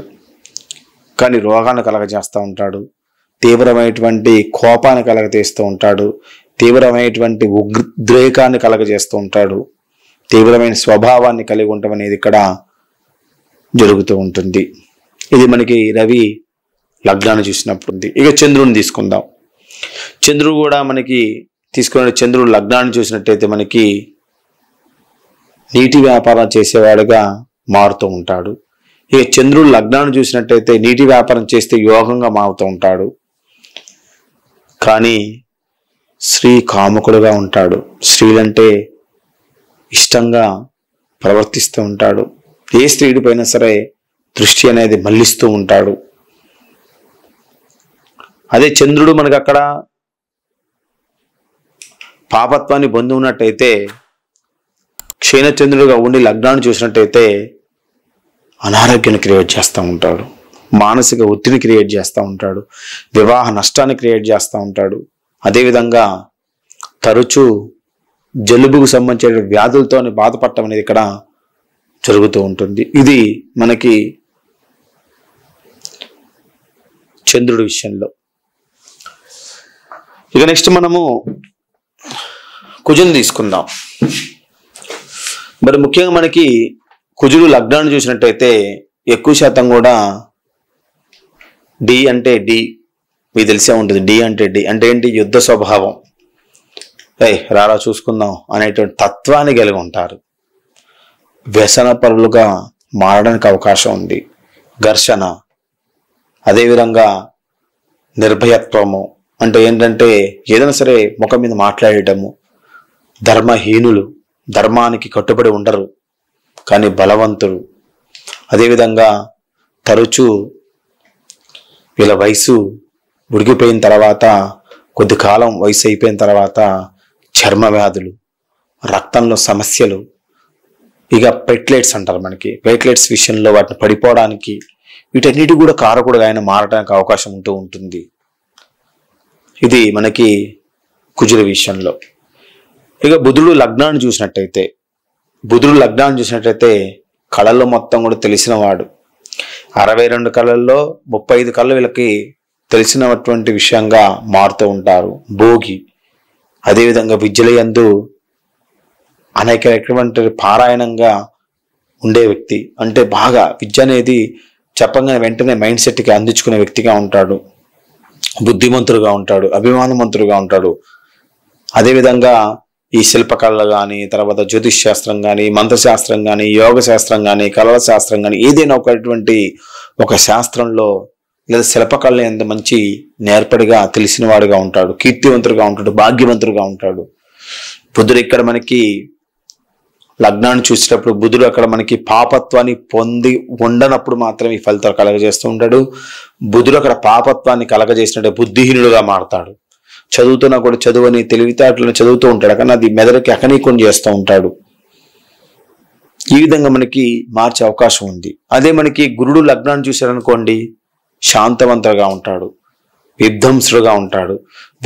కానీ రోగాన్ని కలగజేస్తూ ఉంటాడు. తీవ్రమైనటువంటి కోపాన్ని కలగజేస్తూ ఉంటాడు. తీవ్రమైనటువంటి ఉద్రేకాన్ని కలగజేస్తూ ఉంటాడు. తీవ్రమైన స్వభావాన్ని కలిగి ఉండటం అనేది ఇక్కడ జరుగుతూ ఉంటుంది. ఇది మనకి రవి లగ్నాన్ని చూసినప్పుడు ఉంది. ఇక చంద్రుని తీసుకుందాం. చంద్రుడు కూడా మనకి తీసుకున్న చంద్రుడు లగ్నాన్ని చూసినట్టయితే మనకి నీటి వ్యాపారం చేసేవాడుగా మారుతూ ఉంటాడు. ఇక చంద్రుడు లగ్నాన్ని చూసినట్టయితే నీటి వ్యాపారం చేస్తే యోగంగా మారుతూ ఉంటాడు. కానీ స్త్రీ కాముకుడుగా ఉంటాడు. స్త్రీలంటే ఇష్టంగా ప్రవర్తిస్తూ ఉంటాడు. ఏ స్త్రీడిపైనా సరే దృష్టి అనేది మళ్లిస్తూ ఉంటాడు. అదే చంద్రుడు మనకు అక్కడ పాపత్వాన్ని పొంది ఉన్నట్టయితే క్షీణచంద్రుడుగా ఉండి లగ్నాన్ని చూసినట్టయితే అనారోగ్యాన్ని క్రియేట్ చేస్తూ ఉంటాడు. మానసిక ఒత్తిడిని క్రియేట్ చేస్తూ ఉంటాడు. వివాహ నష్టాన్ని క్రియేట్ చేస్తూ ఉంటాడు. అదేవిధంగా తరచూ జలుబుకు సంబంధించిన వ్యాధులతో బాధపడటం అనేది ఇక్కడ జరుగుతూ ఉంటుంది. ఇది మనకి చంద్రుడి విషయంలో. ఇక నెక్స్ట్ మనము కుజుని తీసుకుందాం. మరి ముఖ్యంగా మనకి కుజుడు లగ్నాన్ని చూసినట్టయితే ఎక్కువ శాతం కూడా డి అంటే డి మీకు తెలిసే ఉంటుంది. డి అంటే ఏంటి? యుద్ధ స్వభావం. రారా చూసుకుందాం అనేటువంటి తత్వాన్ని కలిగి ఉంటారు. వ్యసన పరులుగా మారడానికి అవకాశం ఉంది. ఘర్షణ, అదేవిధంగా నిర్భయత్వము అంటే ఏంటంటే ఏదైనా సరే ముఖం మీద మాట్లాడటము. ధర్మహీనులు, ధర్మానికి కట్టుబడి ఉండరు కానీ బలవంతుడు. అదేవిధంగా తరచూ వీళ్ళ వయసు ఉడికిపోయిన తర్వాత కొద్ది కాలం వయసు అయిపోయిన తర్వాత చర్మ వ్యాధులు, రక్తంలో సమస్యలు, ఇక ప్లేట్లెట్స్ అంటారు మనకి. ప్లేట్లెట్స్ విషయంలో వాటిని పడిపోవడానికి వీటన్నిటి కూడా కారకుడుగా ఆయన మారడానికి అవకాశం ఉంటూ ఉంటుంది. ఇది మనకి కుజుడి విషయంలో. ఇక బుధుడు లగ్నాన్ని చూసినట్టయితే కళల్లో మొత్తం కూడా తెలిసినవాడు. 62 కళల్లో 35 కళలు వీళ్ళకి తెలిసినటువంటి విషయంగా మారుతూ ఉంటారు. భోగి, అదేవిధంగా విద్యలయందు అనేక రకమైన పారాయణంగా ఉండే వ్యక్తి. అంటే బాగా విద్య అనేది చెప్పగానే వెంటనే మైండ్ సెట్కి అందించుకునే వ్యక్తిగా ఉంటాడు. బుద్ధిమంతుడుగా ఉంటాడు. అభిమానవంతుడుగా ఉంటాడు. అదేవిధంగా ఈ శిల్పకళలు కానీ, తర్వాత జ్యోతిష్ శాస్త్రం కానీ, మంత్రశాస్త్రం కానీ, యోగ శాస్త్రం కానీ, కళల శాస్త్రం కానీ ఏదైనా ఒక శాస్త్రంలో లేదా శిల్పకళ ఎంత మంచి నేర్పడిగా తెలిసిన వాడుగా ఉంటాడు. కీర్తివంతుడుగా ఉంటాడు. భాగ్యవంతుడుగా ఉంటాడు. బుధుడు ఇక్కడ మనకి లగ్నాన్ని చూసేటప్పుడు బుధుడు అక్కడ మనకి పాపత్వాన్ని పొంది ఉండనప్పుడు మాత్రమే ఈ ఫలితాలు కలగజేస్తూ ఉంటాడు. బుధుడు అక్కడ పాపత్వాన్ని కలగజేసినట్టే బుద్ధిహీనుడుగా మారతాడు. చదువుతున్నా కూడా చదువుని తెలివితేటలను చదువుతూ ఉంటాడు కానీ అది మెదడుకి అకనీకం చేస్తూ ఉంటాడు. ఈ విధంగా మనకి మార్చే అవకాశం ఉంది. అదే మనకి గురుడు లగ్నాన్ని చూశారనుకోండి, శాంతవంతుడుగా ఉంటాడు. విధ్వంసుడుగా ఉంటాడు.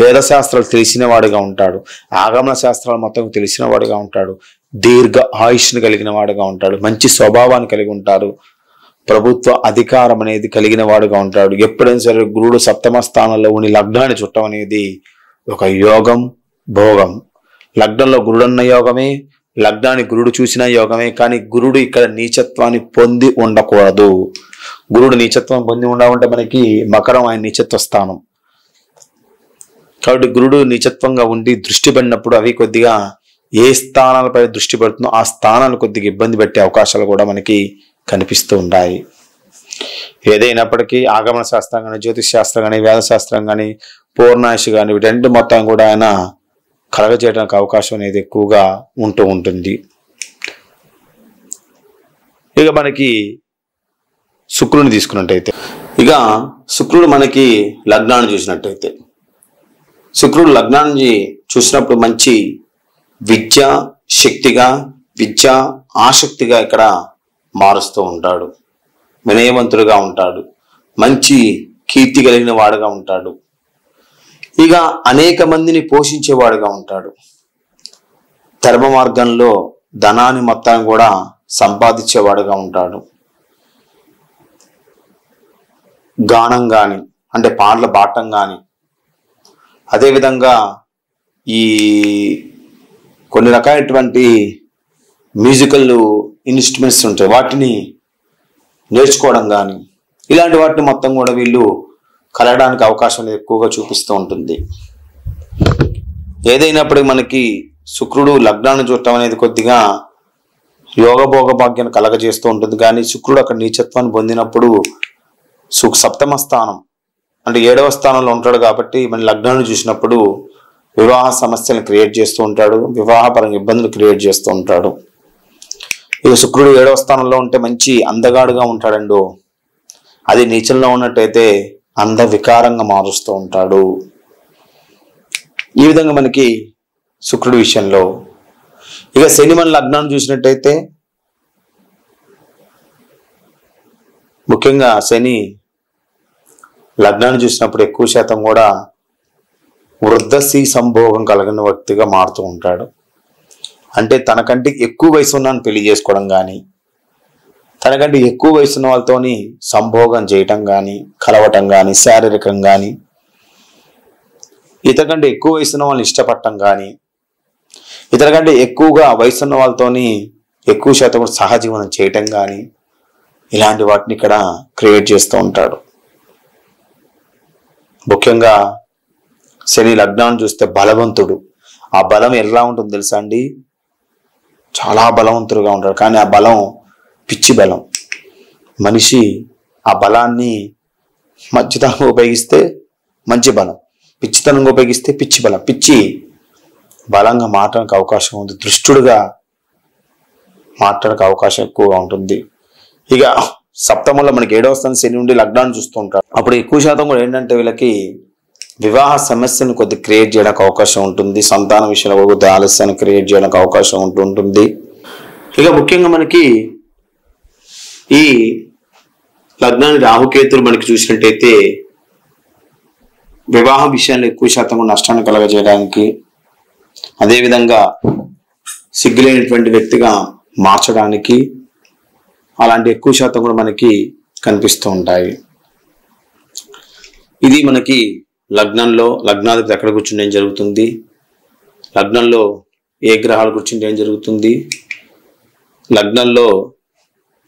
వేద శాస్త్రాలు తెలిసిన వాడుగా ఉంటాడు. ఆగమన శాస్త్రాలు మొత్తం తెలిసిన వాడుగా ఉంటాడు. దీర్ఘ ఆయుష్ను కలిగిన వాడుగా ఉంటాడు, మంచి స్వభావాన్ని కలిగి ఉంటారు, ప్రభుత్వ అధికారం అనేది కలిగిన వాడుగా ఉంటాడు. ఎప్పుడైనా సరే గురుడు సప్తమ స్థానంలో ఉండి లగ్నాన్ని చుట్టం అనేది ఒక యోగం, భోగం. లగ్నంలో గురుడన్న యోగమే, లగ్నాన్ని గురుడు చూసిన యోగమే. కానీ గురుడు ఇక్కడ నీచత్వాన్ని పొంది ఉండకూడదు. గురుడు నీచత్వం పొంది ఉండాలంటే మనకి మకరం ఆయన నీచత్వ స్థానం కాబట్టి గురుడు నీచత్వంగా ఉండి దృష్టి పడినప్పుడు అవి కొద్దిగా ఏ స్థానాలపై దృష్టి పెడుతుందో ఆ స్థానాలు కొద్దిగా ఇబ్బంది పెట్టే అవకాశాలు కూడా మనకి కనిపిస్తూ ఉంటాయి. ఏదైనప్పటికీ ఆగమన శాస్త్రం కానీ, జ్యోతిష్ శాస్త్రం కానీ, వేద శాస్త్రం కానీ, పూర్ణాయుషి కానీ వీటన్నిటి మొత్తం కూడా ఆయన కలగజేయడానికి అవకాశం అనేది ఎక్కువగా ఉంటూ ఉంటుంది. ఇక మనకి శుక్రుని తీసుకున్నట్టయితే, ఇక శుక్రుడు మనకి లగ్నాన్ని చూసినట్టయితే, శుక్రుడు లగ్నాన్ని చూసినప్పుడు మంచి విద్య శక్తిగా, విద్య ఆసక్తిగా ఇక్కడ మారుస్తూ ఉంటాడు. వినయవంతుడుగా ఉంటాడు, మంచి కీర్తి కలిగిన వాడుగా ఉంటాడు. ఇక అనేక మందిని పోషించేవాడుగా ఉంటాడు. ధర్మ మార్గంలో ధనాన్ని మొత్తం కూడా సంపాదించేవాడుగా ఉంటాడు. గానం కానీ అంటే పాటలు పాడటం కానీ, అదేవిధంగా ఈ కొన్ని రకాలైనటువంటి మ్యూజికల్ ఇన్స్ట్రుమెంట్స్ ఉంటాయి, వాటిని నేర్చుకోవడం కానీ ఇలాంటి వాటిని మొత్తం కూడా వీళ్ళు కలగడానికి అవకాశం ఎక్కువగా చూపిస్తూ ఉంటుంది. ఏదైనప్పటికీ మనకి శుక్రుడు లగ్నాన్ని చూడటం అనేది కొద్దిగా యోగభోగ భాగ్యాన్ని కలగజేస్తూ ఉంటుంది. కానీ శుక్రుడు అక్కడ నీచత్వాన్ని పొందినప్పుడు సప్తమ స్థానం అంటే 7వ స్థానంలో ఉంటాడు కాబట్టి మన లగ్నాన్ని చూసినప్పుడు వివాహ సమస్యలను క్రియేట్ చేస్తూ ఉంటాడు, వివాహపరంగా ఇబ్బందులు క్రియేట్ చేస్తూ ఉంటాడు. ఇక శుక్రుడు 7వ స్థానంలో ఉంటే మంచి అందగాడుగా ఉంటాడండు. అది నీచంలో ఉన్నట్టయితే అంద వికారంగా మారుస్తూ ఉంటాడు. ఈ విధంగా మనకి శుక్రుడి విషయంలో. ఇక శని మన లగ్నాన్ని చూసినట్టయితే ముఖ్యంగా శని లగ్నాన్ని చూసినప్పుడు ఎక్కువ శాతం కూడా వృద్ధశ్రీ సంభోగం కలిగిన వ్యక్తిగా మారుతూ ఉంటాడు. అంటే తనకంటే ఎక్కువ వయసు ఉన్నాను పెళ్లి చేసుకోవడం కానీ, తనకంటే ఎక్కువ వయసు ఉన్న వాళ్ళతోని సంభోగం చేయటం కానీ, కలవటం కానీ, శారీరకం కానీ, ఇతకంటే ఎక్కువ వయసు ఉన్న వాళ్ళని ఇష్టపడటం కానీ, ఇతనికంటే ఎక్కువగా వయసు ఉన్న వాళ్ళతోని ఎక్కువ శాతం సహజీవనం చేయటం కానీ, ఇలాంటి వాటిని ఇక్కడ క్రియేట్ చేస్తూ ఉంటాడు. ముఖ్యంగా శని లగ్నాన్ని చూస్తే బలవంతుడు. ఆ బలం ఎలా ఉంటుంది తెలుసా అండి? చాలా బలవంతుడుగా ఉంటాడు. కానీ ఆ బలం పిచ్చి బలం. మనిషి ఆ బలాన్ని మంచితనంగా ఉపయోగిస్తే మంచి బలం, పిచ్చితనంగా ఉపయోగిస్తే పిచ్చి బలం. పిచ్చి బలంగా మారడానికి అవకాశం ఉంది, దృష్టుడుగా మారడానికి అవకాశం ఎక్కువగా ఉంటుంది. ఇక సప్తమంలో మనకి 7వ స్థానం శని ఉండి లగ్నాన్ని చూస్తూ ఉంటాడు. అప్పుడు ఎక్కువ శాతం కూడా ఏంటంటే వీళ్ళకి వివాహ సమస్యను కొద్దిగా క్రియేట్ చేయడానికి అవకాశం ఉంటుంది. సంతాన విషయంలో కొద్దిగా ఆలస్యాన్ని క్రియేట్ చేయడానికి అవకాశం ఉంటుంది. ఇక ముఖ్యంగా మనకి ఈ లగ్నాన్ని రాహుకేతులు మనకి చూసినట్టయితే వివాహ విషయాల్లో ఎక్కువ శాతం నష్టాన్ని కలగజేయడానికి, అదేవిధంగా సిగ్గులేనటువంటి వ్యక్తిగా మార్చడానికి అలాంటి ఎక్కువ శాతం కూడా మనకి కనిపిస్తూ ఉంటాయి. ఇది మనకి లగ్నంలో లగ్నాధిపతి ఎక్కడ కూర్చుంటే ఏం జరుగుతుంది, లగ్నంలో ఏ గ్రహాలు కూర్చుంటే ఏం జరుగుతుంది, లగ్నంలో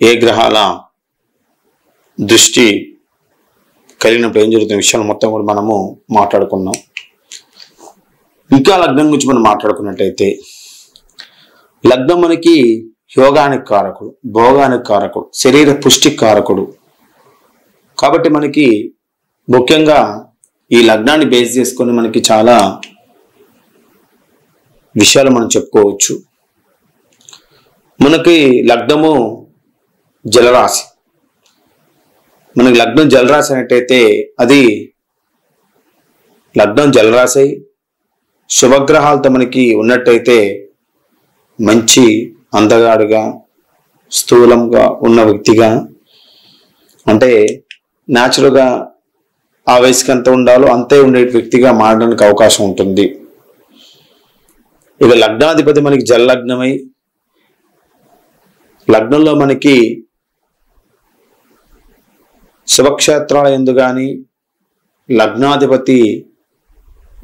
ఏ గ్రహాల దృష్టి కలిగినప్పుడు ఏం జరుగుతున్న విషయాలు మొత్తం కూడా మనము మాట్లాడుకున్నాం. ఇంకా లగ్నం గురించి మనం మాట్లాడుకున్నట్టయితే లగ్నం మనకి యోగానికి కారకుడు, భోగానికి కారకుడు, శరీర పుష్టి కారకుడు. కాబట్టి మనకి ముఖ్యంగా ఈ లగ్నాన్ని బేస్ చేసుకొని మనకి చాలా విషయాలు మనం చెప్పుకోవచ్చు. మనకి లగ్నము జలరాశి. మనకి లగ్నం జలరాశి అనేటైతే అది లగ్నం జలరాశి శుభగ్రహాలతో మనకి ఉన్నట్టయితే మంచి అందగాడుగా, స్థూలంగా ఉన్న వ్యక్తిగా, అంటే న్యాచురల్గా ఆ వయసుకి ఎంత ఉండాలో అంతే ఉండే వ్యక్తిగా మారడానికి అవకాశం ఉంటుంది. ఇక లగ్నాధిపతి మనకి జలలగ్నమై లగ్నంలో మనకి శుభక్షేత్రాల యందు కానీ లగ్నాధిపతి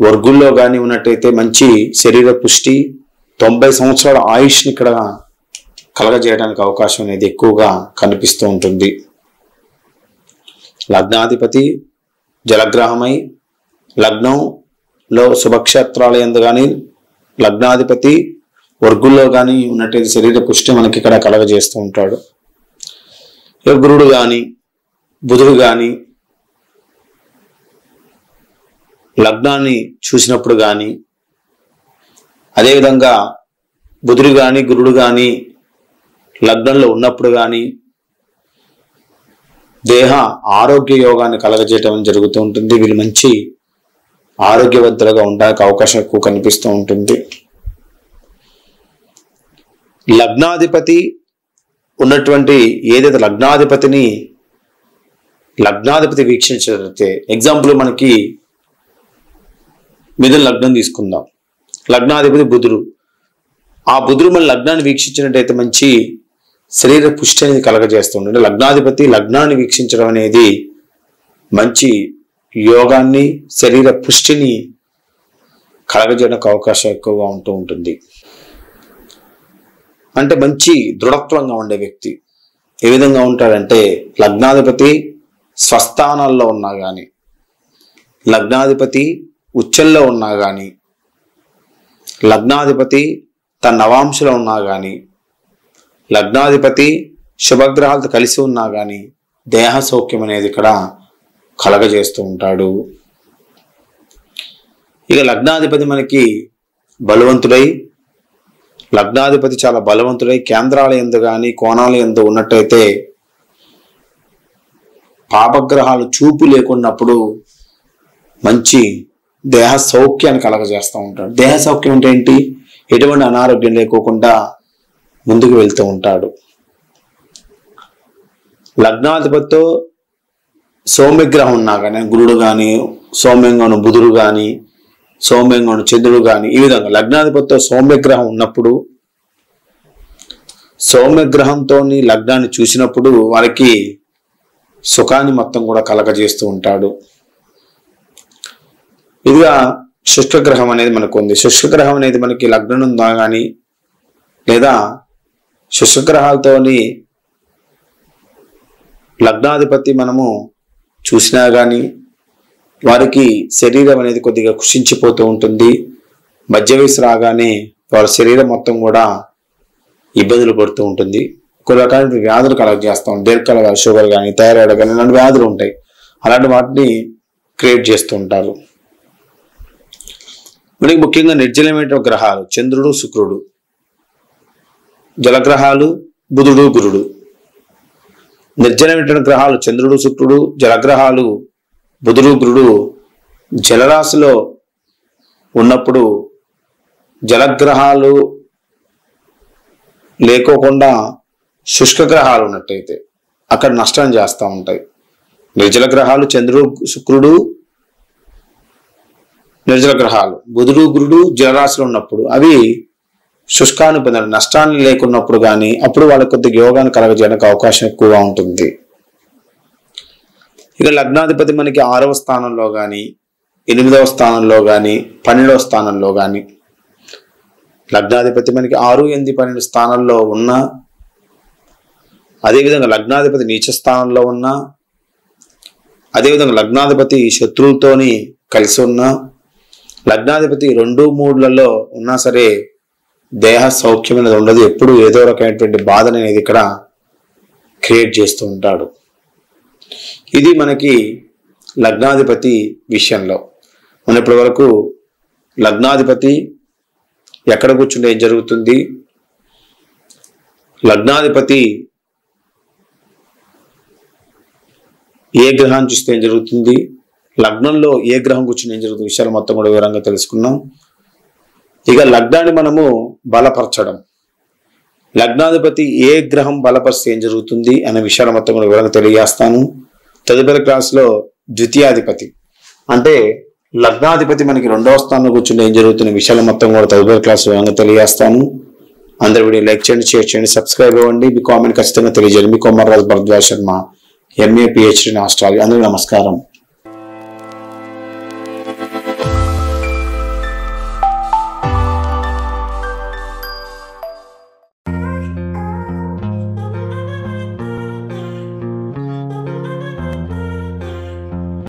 వర్గుల్లో కానీ ఉన్నట్టయితే మంచి శరీర పుష్టి, 90 సంవత్సరాల ఆయుష్ని ఇక్కడ కలగజేయడానికి అవకాశం అనేది ఎక్కువగా కనిపిస్తూ ఉంటుంది. లగ్నాధిపతి జలగ్రహమై లగ్నంలో శుభక్షేత్రాల యందు కానీ లగ్నాధిపతి వర్గుల్లో కానీ ఉన్నట్టయితే శరీర పుష్టి మనకి ఇక్కడ కలగజేస్తూ ఉంటాడు. గురుడు కానీ బుధుడు కానీ లగ్నాన్ని చూసినప్పుడు కానీ, అదేవిధంగా బుధుడు కానీ గురుడు కానీ లగ్నంలో ఉన్నప్పుడు కానీ దేహ ఆరోగ్య యోగాన్ని కలగజేయటం జరుగుతూ ఉంటుంది. వీళ్ళు మంచి ఆరోగ్యవంతులుగా ఉండడానికి అవకాశం ఎక్కువ కనిపిస్తూ ఉంటుంది. లగ్నాధిపతి ఉన్నటువంటి ఏదైతే లగ్నాధిపతి వీక్షించినట్లయితే, ఎగ్జాంపుల్ మనకి మిథున లగ్నం తీసుకుందాం. లగ్నాధిపతి బుధుడు. ఆ బుధుడు మన లగ్నాన్ని వీక్షించినట్టయితే మంచి శరీర పుష్టి అనేది కలగజేస్తుండే. లగ్నాధిపతి లగ్నాన్ని వీక్షించడం అనేది మంచి యోగాన్ని, శరీర పుష్టిని కలగజేయడానికి అవకాశం ఎక్కువగా ఉంటూ ఉంటుంది. అంటే మంచి దృఢత్వంగా ఉండే వ్యక్తి ఏ విధంగా ఉంటాడంటే, లగ్నాధిపతి స్వస్థానాల్లో ఉన్నా కానీ, లగ్నాధిపతి ఉచ్చల్లో ఉన్నా కానీ, లగ్నాధిపతి తన నవాంశలో ఉన్నా కానీ, లగ్నాధిపతి శుభగ్రహాలతో కలిసి ఉన్నా కానీ దేహ సౌఖ్యం అనేది ఇక్కడ కలగజేస్తూ ఉంటాడు. ఇక లగ్నాధిపతి మనకి బలవంతుడై, లగ్నాధిపతి చాలా బలవంతుడై కేంద్రాల యందు కానీ కోణాల యందు ఉన్నట్టయితే పాపగ్రహాలు చూపు లేకున్నప్పుడు మంచి దేహ సౌఖ్యాన్ని కలగజేస్తూ ఉంటాడు. దేహ సౌఖ్యం అంటే ఏంటి? ఎటువంటి అనారోగ్యం లేకోకుండా ముందుకు వెళ్తూ ఉంటాడు. లగ్నాధిపతితో సౌమ్యగ్రహం ఉన్నా కానీ, గురుడు కానీ, సౌమ్యంగాను బుధుడు కానీ, సౌమ్యంగాను చంద్రుడు కానీ, ఈ విధంగా లగ్నాధిపతితో సౌమ్యగ్రహం ఉన్నప్పుడు, సౌమ్యగ్రహంతో లగ్నాన్ని చూసినప్పుడు వారికి సుఖాన్ని మొత్తం కూడా కలగజేస్తూ ఉంటాడు. ఇదిగా శుష్కగ్రహం అనేది మనకు ఉంది. శుష్కగ్రహం అనేది మనకి లగ్నం ఉందా కానీ, లేదా శుష్కగ్రహాలతోని లగ్నాధిపతి మనము చూసినా కానీ వారికి శరీరం అనేది కొద్దిగా కుషించిపోతూ ఉంటుంది. మధ్య వయసు రాగానే వారి శరీరం మొత్తం కూడా ఇబ్బందులు పడుతూ ఉంటుంది. కొన్ని రకాల వ్యాధులు కలగజేస్తాం. దీర్ఘకాల షుగర్ కానీ, థైరాయిడ్ కానీ ఇలాంటి వ్యాధులు ఉంటాయి. అలాంటి వాటిని క్రియేట్ చేస్తూ ఉంటారు. మనకి ముఖ్యంగా నిర్జలమైన గ్రహాలు చంద్రుడు, శుక్రుడు, జలగ్రహాలు బుధుడు, గురుడు. నిర్జలమైన గ్రహాలు చంద్రుడు, శుక్రుడు, జలగ్రహాలు బుధుడు, గురుడు జలరాశిలో ఉన్నప్పుడు జలగ్రహాలు లేకోకుండా శుష్క గ్రహాలు ఉన్నట్టయితే అక్కడ నష్టం చేస్తూ ఉంటాయి. నిర్జల గ్రహాలు చంద్రుడు, శుక్రుడు, నిర్జల గ్రహాలు బుధుడు, గురుడు జలరాశిలో ఉన్నప్పుడు అవి శుష్కాన్ని పొందడం, నష్టాన్ని లేకున్నప్పుడు కానీ అప్పుడు వాళ్ళకి కొద్దిగా యోగాన్ని కలగజేయడానికి అవకాశం ఎక్కువగా ఉంటుంది. ఇక లగ్నాధిపతి మనకి 6వ స్థానంలో కానీ, 8వ స్థానంలో కానీ, 12వ స్థానంలో కానీ, లగ్నాధిపతి మనకి 6, 8, 12 స్థానంలో ఉన్నా, అదేవిధంగా లగ్నాధిపతి నీచ స్థానంలో ఉన్నా, అదేవిధంగా లగ్నాధిపతి శత్రువులతోని కలిసి ఉన్నా, లగ్నాధిపతి 2, 3లలో ఉన్నా సరే దేహ సౌఖ్యం అనేది ఉండదు. ఎప్పుడు ఏదో రకమైనటువంటి బాధ అనేది ఇక్కడ క్రియేట్ చేస్తూ ఉంటాడు. ఇది మనకి లగ్నాధిపతి విషయంలో. మన ఇప్పటి వరకు లగ్నాధిపతి ఎక్కడ కూర్చుంటే ఏం జరుగుతుంది, లగ్నాధిపతి ఏ గ్రహాన్ని చూస్తే ఏం జరుగుతుంది, లగ్నంలో ఏ గ్రహం కూర్చుని ఏం జరుగుతుంది విషయాలు మొత్తం కూడా వివరంగా తెలుసుకున్నాం. ఇక లగ్నాన్ని మనము బలపరచడం, లగ్నాధిపతి ఏ గ్రహం బలపరిస్తే ఏం జరుగుతుంది అనే విషయాలు మొత్తం కూడా వివరంగా తెలియజేస్తాను. తదుపరి క్లాస్లో ద్వితీయాధిపతి అంటే లగ్నాధిపతి మనకి 2వ స్థానంలో కూర్చుంటే ఏం జరుగుతున్న విషయాలు మొత్తం కూడా తదుపరి క్లాస్ వివరంగా తెలియజేస్తాను. అందరూ వీడియో లైక్ చేయండి, షేర్ చేయండి, సబ్స్క్రైబ్ అవ్వండి. మీ కామెంట్ ఖచ్చితంగా తెలియజేయండి. మీ Komarraju Bharadwaj Sharma, MA PhD in Astrology. అందరికీ నమస్కారం.